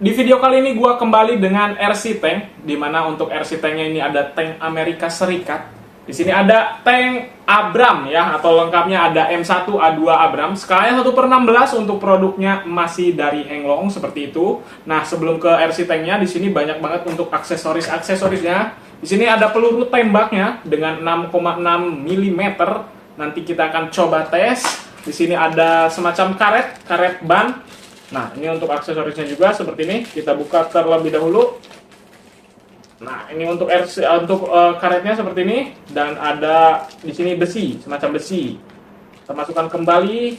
Di video kali ini gue kembali dengan RC Tank, di mana untuk RC Tanknya ini ada tank Amerika Serikat. Di sini ada tank Abram ya, atau lengkapnya ada M1A2 Abram. Skalanya 1/16, untuk produknya masih dari Henglong seperti itu. Nah, sebelum ke RC Tanknya, di sini banyak banget untuk aksesorisnya. Di sini ada peluru tembaknya dengan 6,6 mm. Nanti kita akan coba tes. Di sini ada semacam karet ban. Nah, ini untuk aksesorisnya juga seperti ini. Kita buka terlebih dahulu. Nah, ini untuk karetnya seperti ini, dan ada di sini besi, semacam besi. Kita masukkan kembali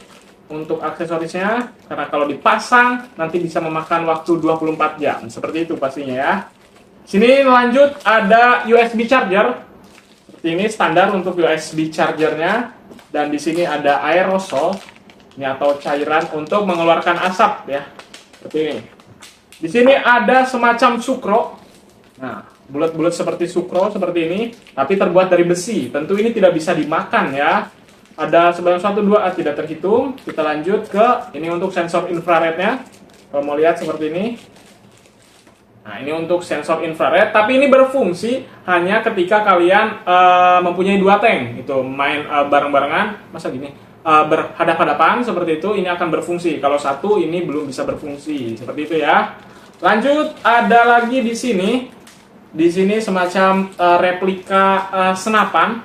untuk aksesorisnya, karena kalau dipasang nanti bisa memakan waktu 24 jam. Seperti itu pastinya ya. Sini lanjut ada USB charger. Seperti ini standar untuk USB chargernya, dan di sini ada aerosol. Ini atau cairan untuk mengeluarkan asap ya. Seperti ini. Di sini ada semacam sukro. Nah, bulat-bulat seperti sukro seperti ini, tapi terbuat dari besi. Tentu ini tidak bisa dimakan ya. Ada sebanyak 1, 2, tidak terhitung. Kita lanjut ke ini untuk sensor infrarednya. Kalau mau lihat seperti ini. Nah, ini untuk sensor infrared, tapi ini berfungsi hanya ketika kalian mempunyai 2 tank. Itu main bareng-barengan, masa gini? Berhadap-hadapan seperti itu, ini akan berfungsi. Kalau satu ini belum bisa berfungsi, seperti itu ya. Lanjut, ada lagi di sini. Di sini semacam replika senapan.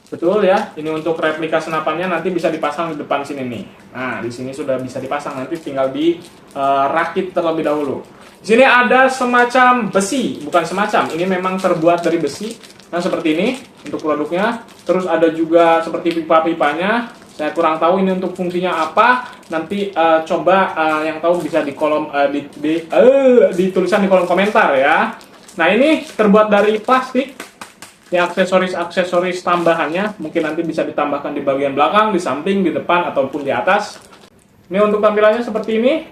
Betul ya. Ini untuk replika senapannya, nanti bisa dipasang di depan sini nih. Nah, di sini sudah bisa dipasang, nanti tinggal rakit terlebih dahulu. Di sini ada semacam besi, bukan semacam. Ini memang terbuat dari besi. Nah, seperti ini untuk produknya. Terus ada juga seperti pipa-pipanya. Saya kurang tahu ini untuk fungsinya apa. Nanti coba yang tahu bisa di kolom dituliskan di kolom komentar ya. Nah, ini terbuat dari plastik. Ini aksesoris tambahannya. Mungkin nanti bisa ditambahkan di bagian belakang, di samping, di depan, ataupun di atas. Ini untuk tampilannya seperti ini.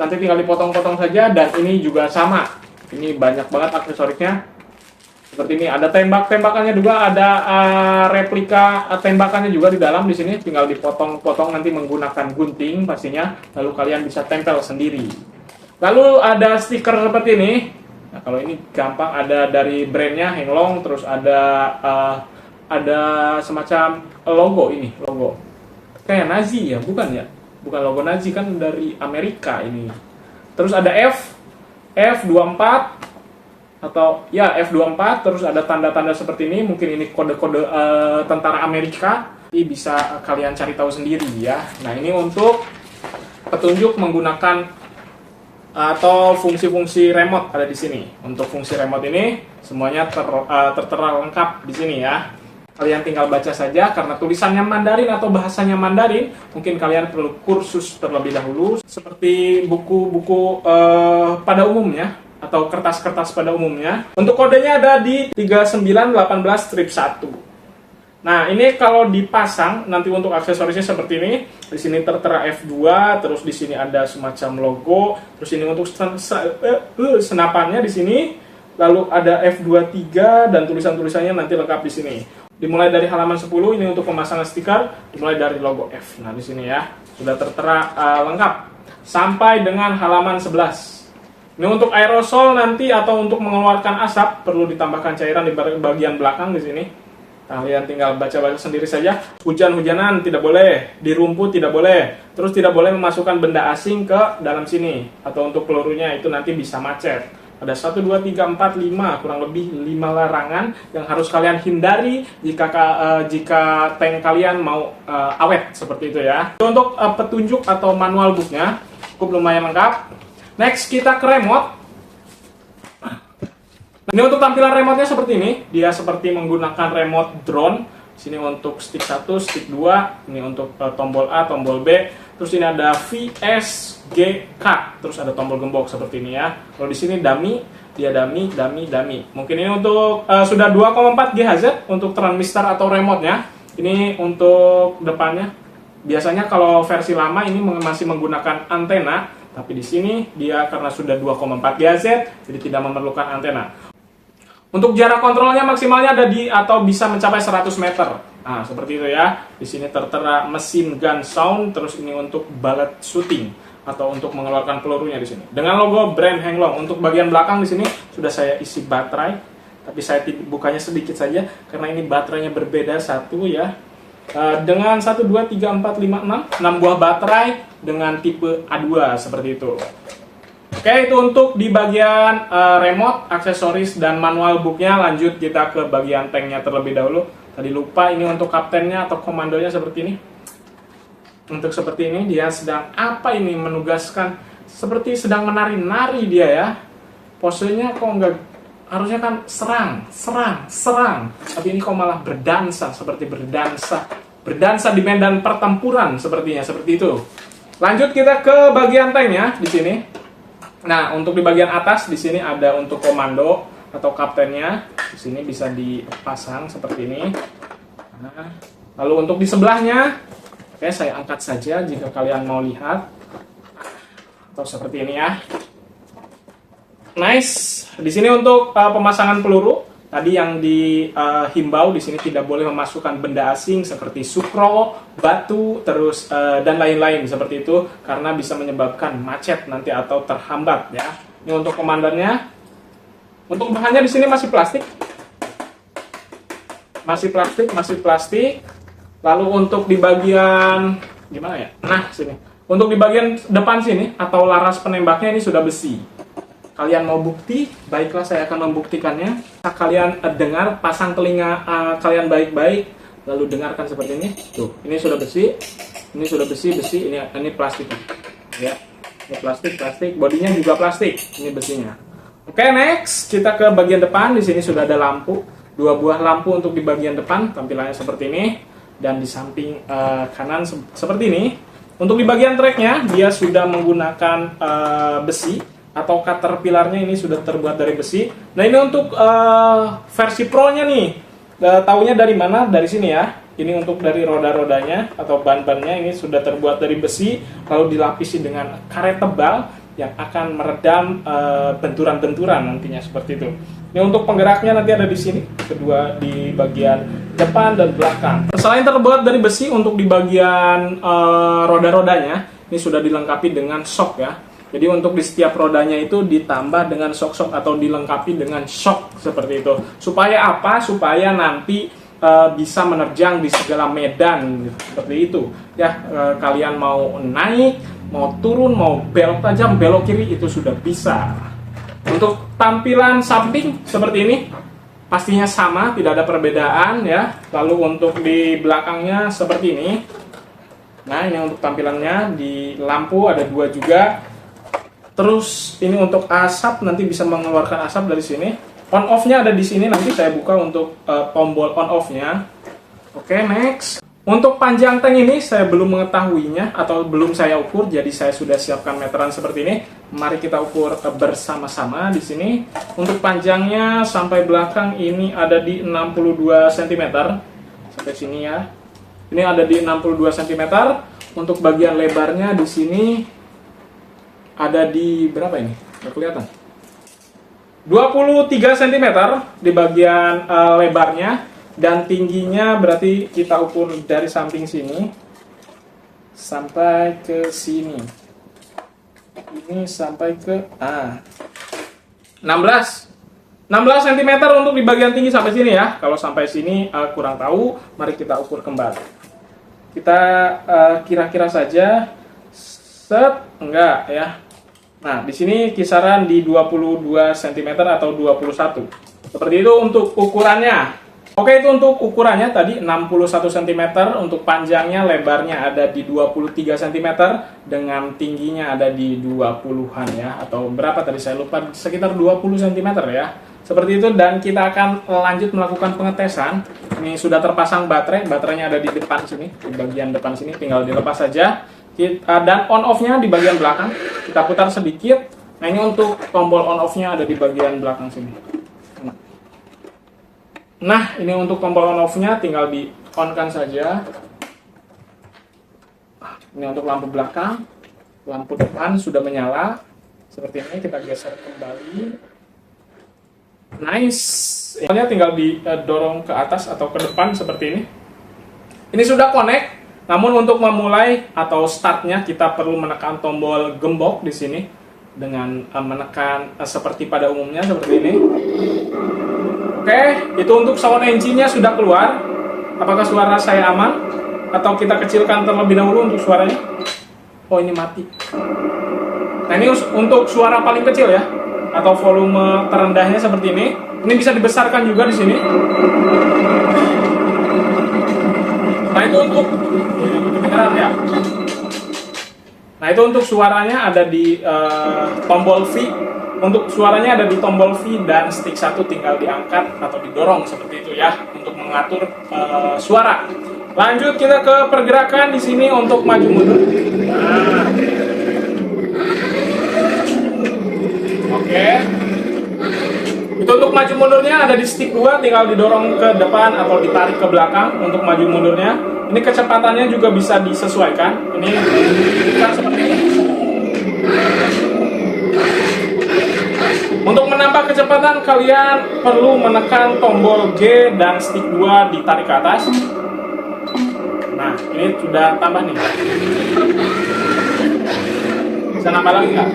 Nanti tinggal dipotong-potong saja, dan ini juga sama. Ini banyak banget aksesorisnya. Seperti ini, ada tembakannya juga, ada replika tembakannya juga di dalam. Di sini tinggal dipotong-potong nanti menggunakan gunting pastinya, lalu kalian bisa tempel sendiri. Lalu ada stiker seperti ini. Nah, kalau ini gampang, ada dari brandnya Henglong, terus ada semacam logo ini, logo kayak Nazi ya, bukan ya? Bukan logo Nazi, kan dari Amerika ini. Terus ada F24 atau ya F24, terus ada tanda-tanda seperti ini. Mungkin ini kode-kode tentara Amerika. Ini bisa kalian cari tahu sendiri ya. Nah, ini untuk petunjuk menggunakan atau fungsi-fungsi remote ada di sini. Untuk fungsi remote ini semuanya tertera lengkap di sini ya. Kalian tinggal baca saja, karena tulisannya Mandarin atau bahasanya Mandarin. Mungkin kalian perlu kursus terlebih dahulu, seperti buku-buku pada umumnya atau kertas-kertas pada umumnya. Untuk kodenya ada di 3918-1. Nah, ini kalau dipasang nanti untuk aksesorisnya seperti ini. Di sini tertera F2, terus di sini ada semacam logo, terus ini untuk senapannya di sini. Lalu ada F23 dan tulisan-tulisannya nanti lengkap di sini. Dimulai dari halaman 10, ini untuk pemasangan stiker, dimulai dari logo F. Nah, di sini ya, sudah tertera lengkap sampai dengan halaman 11. Ini untuk aerosol nanti atau untuk mengeluarkan asap, perlu ditambahkan cairan di bagian belakang di sini. Kalian tinggal baca-baca sendiri saja. Hujan-hujanan tidak boleh, di rumput tidak boleh, terus tidak boleh memasukkan benda asing ke dalam sini, atau untuk pelurunya itu nanti bisa macet. Ada 1, 2, 3, 4, 5, kurang lebih 5 larangan yang harus kalian hindari jika tank kalian mau awet seperti itu ya. Untuk petunjuk atau manual booknya cukup lumayan lengkap. Next, kita ke remote. Ini untuk tampilan remote-nya seperti ini. Dia seperti menggunakan remote drone. Sini untuk stick 1, stick 2. Ini untuk tombol A, tombol B. Terus ini ada VSGK. Terus ada tombol gembok seperti ini ya. Kalau di sini dummy, dia dummy. Mungkin ini untuk sudah 2,4 GHz untuk transistor atau remote-nya. Ini untuk depannya. Biasanya kalau versi lama ini masih menggunakan antena, tapi di sini dia karena sudah 2,4 GHz, jadi tidak memerlukan antena. Untuk jarak kontrolnya maksimalnya ada di atau bisa mencapai 100 meter. Nah, seperti itu ya. Di sini tertera mesin gun sound, terus ini untuk bullet shooting atau untuk mengeluarkan pelurunya di sini. Dengan logo brand Henglong. Untuk bagian belakang di sini sudah saya isi baterai, tapi saya bukanya sedikit saja karena ini baterainya berbeda satu ya. Dengan 1, 2, 3, 4, 5, 6 buah baterai dengan tipe A2 seperti itu. Oke, itu untuk di bagian remote, aksesoris, dan manual booknya. Lanjut kita ke bagian tanknya terlebih dahulu. Tadi lupa, ini untuk kaptennya atau komandonya seperti ini. Untuk seperti ini, dia sedang apa ini, menugaskan, seperti sedang menari-nari dia ya. Posenya kok enggak, harusnya kan serang. Tapi ini kok malah berdansa, seperti berdansa di medan pertempuran sepertinya, seperti itu. Lanjut kita ke bagian tanknya di sini. Nah, untuk di bagian atas di sini ada untuk komando atau kaptennya. Di sini bisa dipasang seperti ini. Nah, lalu untuk di sebelahnya, oke, saya angkat saja jika kalian mau lihat. Atau seperti ini ya. Nice. Di sini untuk pemasangan peluru, tadi yang dihimbau di sini tidak boleh memasukkan benda asing seperti sukro, batu, terus dan lain-lain seperti itu karena bisa menyebabkan macet nanti atau terhambat ya. Ini untuk komandannya. Untuk bahannya di sini masih plastik. Masih plastik. Lalu untuk di bagian gimana ya? Nah, sini. Untuk di bagian depan sini atau laras penembaknya ini sudah besi. Kalian mau bukti? Baiklah, saya akan membuktikannya. Kalian dengar, pasang telinga kalian baik-baik, lalu dengarkan seperti ini. Tuh, ini sudah besi. Ini sudah besi. Ini plastik. Ya, ini plastik. Bodinya juga plastik. Ini besinya. Oke, next kita ke bagian depan. Di sini sudah ada lampu. 2 buah lampu untuk di bagian depan. Tampilannya seperti ini. Dan di samping kanan seperti ini. Untuk di bagian tracknya, dia sudah menggunakan besi. Atau caterpillarnya ini sudah terbuat dari besi. Nah, ini untuk versi Pro-nya nih. Taunya dari mana? Dari sini ya. Ini untuk dari roda-rodanya atau ban-bannya ini sudah terbuat dari besi, lalu dilapisi dengan karet tebal yang akan meredam benturan-benturan nantinya seperti itu. Ini untuk penggeraknya nanti ada di sini, kedua di bagian depan dan belakang. Selain terbuat dari besi, untuk di bagian roda-rodanya ini sudah dilengkapi dengan shock ya. Jadi untuk di setiap rodanya itu ditambah dengan shock atau dilengkapi dengan shock seperti itu. Supaya apa? Supaya nanti bisa menerjang di segala medan seperti itu. Ya, kalian mau naik, mau turun, mau belok tajam, belok kiri itu sudah bisa. Untuk tampilan samping seperti ini pastinya sama, tidak ada perbedaan ya. Lalu untuk di belakangnya seperti ini. Nah, ini untuk tampilannya, di lampu ada 2 juga. Terus ini untuk asap, nanti bisa mengeluarkan asap dari sini. On off-nya ada di sini, nanti saya buka untuk tombol on off-nya. Oke, next. Untuk panjang tank ini saya belum mengetahuinya atau belum saya ukur, jadi saya sudah siapkan meteran seperti ini. Mari kita ukur bersama-sama di sini. Untuk panjangnya sampai belakang ini ada di 62 cm. Sampai sini ya. Ini ada di 62 cm. Untuk bagian lebarnya di sini ada di berapa ini? Nggak kelihatan. 23 cm di bagian lebarnya, dan tingginya berarti kita ukur dari samping sini sampai ke sini. Ini sampai ke 16 cm untuk di bagian tinggi sampai sini ya. Kalau sampai sini kurang tahu, mari kita ukur kembali. Kita kira-kira saja enggak ya. Nah, di sini kisaran di 22 cm atau 21. Seperti itu untuk ukurannya. Oke, itu untuk ukurannya tadi 61 cm, untuk panjangnya, lebarnya ada di 23 cm, dengan tingginya ada di 20-an ya, atau berapa tadi saya lupa, sekitar 20 cm ya. Seperti itu, dan kita akan lanjut melakukan pengetesan. Ini sudah terpasang baterainya ada di depan sini, di bagian depan sini, tinggal dilepas saja. Dan on off-nya di bagian belakang, kita putar sedikit. Nah, ini untuk tombol on off-nya ada di bagian belakang sini. Nah, ini untuk tombol on off-nya tinggal di on-kan saja. Ini untuk lampu belakang. Lampu depan sudah menyala. Seperti ini, kita geser kembali. Nice. Ini tinggal didorong ke atas atau ke depan seperti ini. Ini sudah connect. Namun untuk memulai atau startnya kita perlu menekan tombol gembok di sini dengan menekan seperti pada umumnya seperti ini. Oke, itu untuk sound engine-nya sudah keluar. Apakah suara saya aman? Atau kita kecilkan terlebih dahulu untuk suaranya? Oh, ini mati. Nah, ini untuk suara paling kecil ya, atau volume terendahnya seperti ini. Ini bisa dibesarkan juga di sini. Nah, itu untuk ya. Nah, itu untuk suaranya ada di tombol V. Untuk suaranya ada di tombol V dan stick 1 tinggal diangkat atau didorong seperti itu ya untuk mengatur suara. Lanjut kita ke pergerakan di sini untuk maju mundur. Nah. Oke. Itu untuk maju mundurnya ada di stick 2, tinggal didorong ke depan atau ditarik ke belakang untuk maju mundurnya. Ini kecepatannya juga bisa disesuaikan. Ini bukan seperti ini. Untuk menambah kecepatan kalian perlu menekan tombol G dan stick 2 ditarik ke atas. Nah, ini sudah tambah nih. Bisa nambah lagi nggak?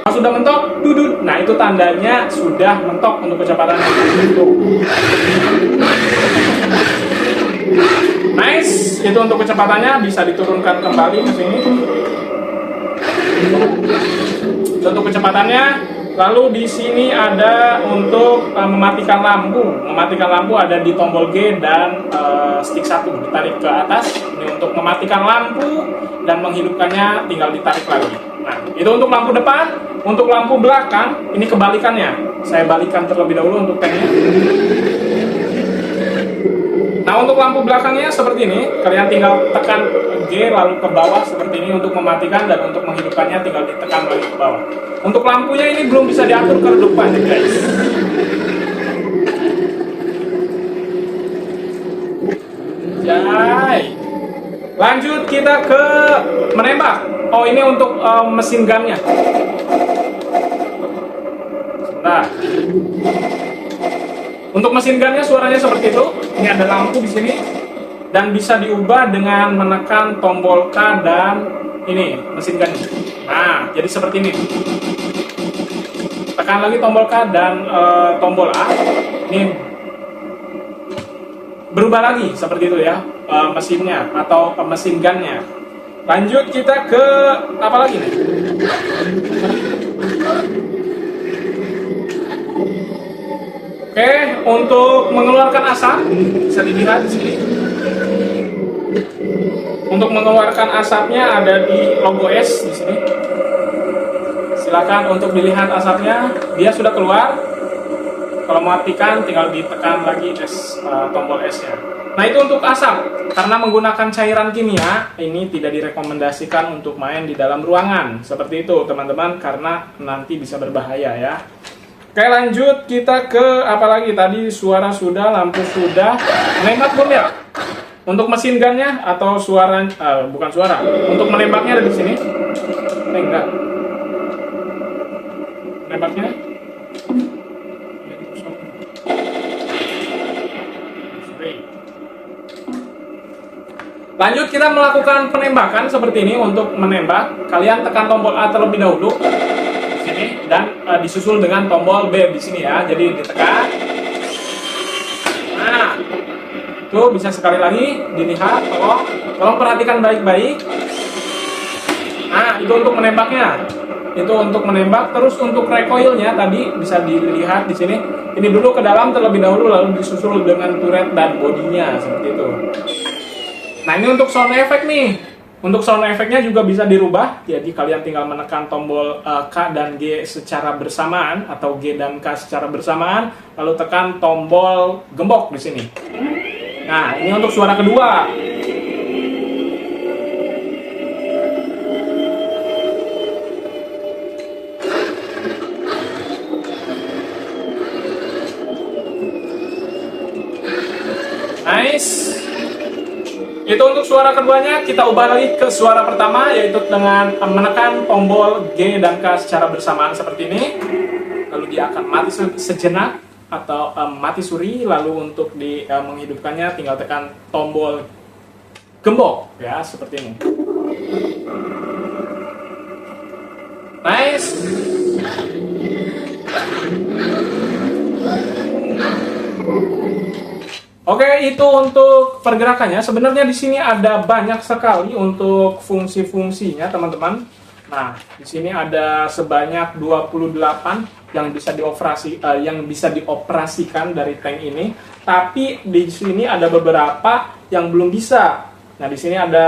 Kalau sudah mentok, dudut. Nah, itu tandanya sudah mentok untuk kecepatannya. Nice, itu untuk kecepatannya bisa diturunkan kembali ke sini. Itu untuk kecepatannya. Lalu di sini ada untuk mematikan lampu. Mematikan lampu ada di tombol G dan stick 1 ditarik ke atas. Ini untuk mematikan lampu dan menghidupkannya tinggal ditarik lagi. Nah, itu untuk lampu depan. Untuk lampu belakang, ini kebalikannya. Saya balikan terlebih dahulu untuk tanknya. Nah, untuk lampu belakangnya seperti ini. Kalian tinggal tekan G lalu ke bawah seperti ini untuk mematikan, dan untuk menghidupkannya tinggal ditekan lagi ke bawah. Untuk lampunya ini belum bisa diatur ke depan nih guys. Jai. Lanjut kita ke menembak. Oh, ini untuk mesin gunnya. Sebentar. Untuk mesin gunnya suaranya seperti itu. Ini ada lampu di sini dan bisa diubah dengan menekan tombol K dan ini mesin gunnya. Nah, jadi seperti ini. Tekan lagi tombol K dan tombol A. Ini berubah lagi seperti itu ya, mesinnya atau mesin gunnya. Lanjut kita ke apa lagi nih? Oke, untuk mengeluarkan asap bisa dilihat di sini. Untuk mengeluarkan asapnya ada di logo S di sini. Silakan untuk dilihat asapnya, dia sudah keluar. Kalau matikan tinggal ditekan lagi tombol S-nya. Nah, itu untuk asap. Karena menggunakan cairan kimia, ini tidak direkomendasikan untuk main di dalam ruangan. Seperti itu, teman-teman, karena nanti bisa berbahaya ya. Oke, lanjut kita ke apa lagi? Tadi suara sudah, lampu sudah. Menembak belum ya? Untuk mesin gunnya atau suara, bukan suara. Untuk menembaknya ada di sini. Enggak. Menembaknya. Lanjut kita melakukan penembakan seperti ini. Untuk menembak, kalian tekan tombol A terlebih dahulu di sini dan disusul dengan tombol B di sini ya. Jadi ditekan. Nah, itu bisa sekali lagi dilihat. Tolong perhatikan baik-baik. Nah, itu untuk menembaknya. Itu untuk menembak. Terus untuk recoilnya tadi bisa dilihat di sini. Ini dulu ke dalam terlebih dahulu, lalu disusul dengan turret dan bodinya seperti itu. Nah, ini untuk sound effect nih. Untuk sound effect-nya juga bisa dirubah. Jadi kalian tinggal menekan tombol K dan G secara bersamaan atau G dan K secara bersamaan, lalu tekan tombol gembok di sini. Nah, ini untuk suara kedua. Nice. Itu untuk suara keduanya. Kita ubah lagi ke suara pertama, yaitu dengan menekan tombol G dan K secara bersamaan seperti ini. Lalu dia akan mati sejenak atau mati suri. Lalu untuk menghidupkannya tinggal tekan tombol gembok ya, seperti ini. Nice. Oke, itu untuk pergerakannya. Sebenarnya di sini ada banyak sekali untuk fungsi-fungsinya, teman-teman. Nah, di sini ada sebanyak 28 yang bisa dioperasikan dari tank ini. Tapi di sini ada beberapa yang belum bisa. Nah, di sini ada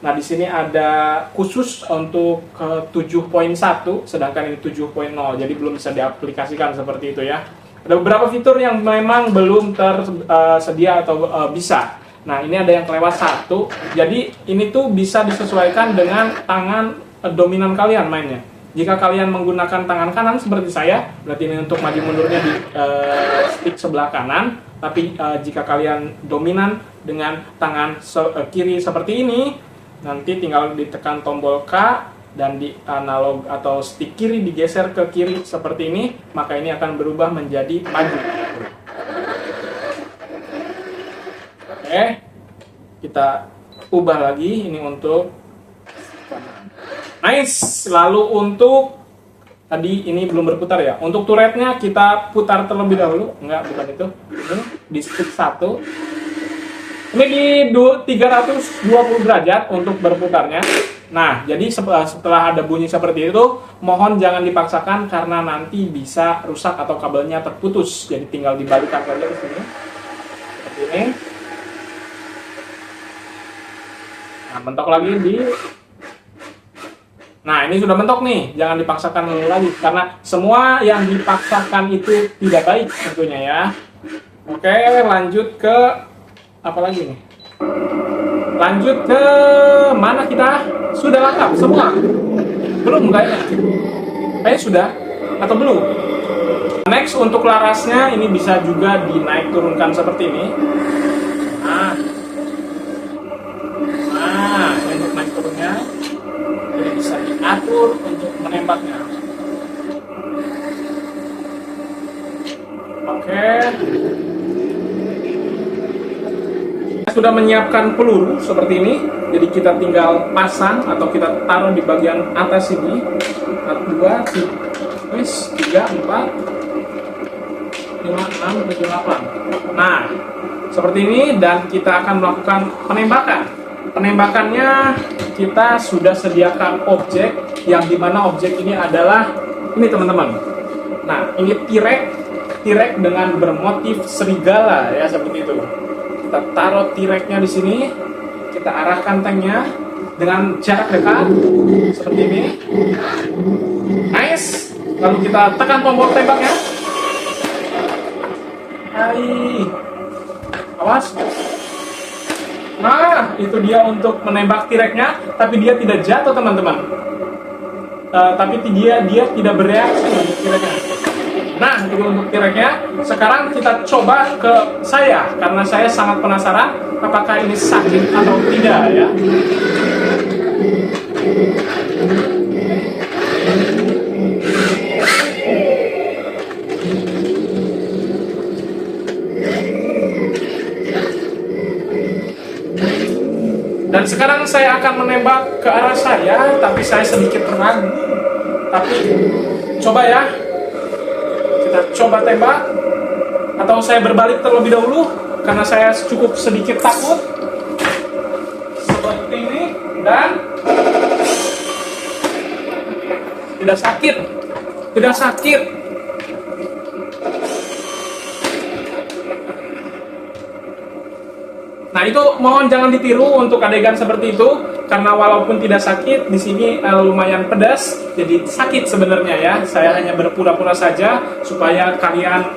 di sini ada khusus untuk 7.1, sedangkan ini 7.0. Jadi belum bisa diaplikasikan seperti itu ya. Ada beberapa fitur yang memang belum tersedia atau bisa. Nah, ini ada yang kelewat satu. Jadi, ini tuh bisa disesuaikan dengan tangan dominan kalian mainnya. Jika kalian menggunakan tangan kanan seperti saya, berarti ini untuk maju mundurnya di stick sebelah kanan. Tapi jika kalian dominan dengan tangan kiri seperti ini, nanti tinggal ditekan tombol K, dan di analog atau stick kiri digeser ke kiri seperti ini, maka ini akan berubah menjadi maju. Oke, kita ubah lagi ini untuk nice. Lalu untuk tadi ini belum berputar ya. Untuk turretnya kita putar terlebih dahulu. Enggak, bukan itu. Ini di stick 1. Ini di 320 derajat untuk berputarnya. Nah, jadi setelah ada bunyi seperti itu, mohon jangan dipaksakan karena nanti bisa rusak atau kabelnya terputus. Jadi tinggal dibalikkan saja ke sini. Seperti ini. Nah, mentok lagi Nah, ini sudah mentok nih. Jangan dipaksakan lagi karena semua yang dipaksakan itu tidak baik tentunya ya. Oke, lanjut ke apa lagi nih? Lanjut ke mana kita? Sudah lengkap semua? Belum kayaknya? Kayaknya sudah atau belum? Next, untuk larasnya ini bisa juga dinaik turunkan seperti ini. Nah, ini untuk naik turunnya. Jadi bisa diatur untuk menembaknya. Oke. Sudah menyiapkan peluru seperti ini, jadi kita tinggal pasang atau kita taruh di bagian atas ini. 1, 2, 3, 4, 5, 6, 7, 8. Nah, seperti ini, dan kita akan melakukan penembakan. Penembakannya kita sudah sediakan objek, yang dimana objek ini adalah ini teman-teman. Nah, ini T-Rex dengan bermotif serigala ya, seperti itu. Kita taruh T-Rex-nya di sini, kita arahkan tanknya dengan jarak dekat seperti ini. Nice. Lalu kita tekan tombol tembaknya. Hai. Awas. Nah, itu dia untuk menembak T-Rex-nya, tapi dia tidak jatuh teman-teman. Tapi dia tidak bereaksi untuk T-Rex-nya. Nah, itu untuk T-Rex-nya. Sekarang kita coba ke saya, karena saya sangat penasaran apakah ini sakit atau tidak ya. Dan sekarang saya akan menembak ke arah saya, tapi saya sedikit ragu. Tapi coba ya. Kita coba tembak, atau saya berbalik terlebih dahulu karena saya cukup sedikit takut seperti ini, dan tidak sakit. Nah, itu mohon jangan ditiru untuk adegan seperti itu, karena walaupun tidak sakit, di sini lumayan pedas, jadi sakit sebenarnya ya. Saya hanya berpura-pura saja supaya kalian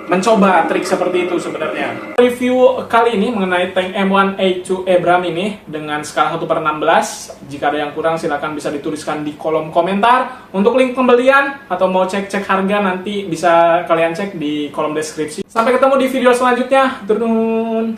mencoba trik seperti itu sebenarnya. Review kali ini mengenai tank M1A2 Abrams ini dengan skala 1/16. Jika ada yang kurang silahkan bisa dituliskan di kolom komentar. Untuk link pembelian atau mau cek harga nanti bisa kalian cek di kolom deskripsi. Sampai ketemu di video selanjutnya. Turun.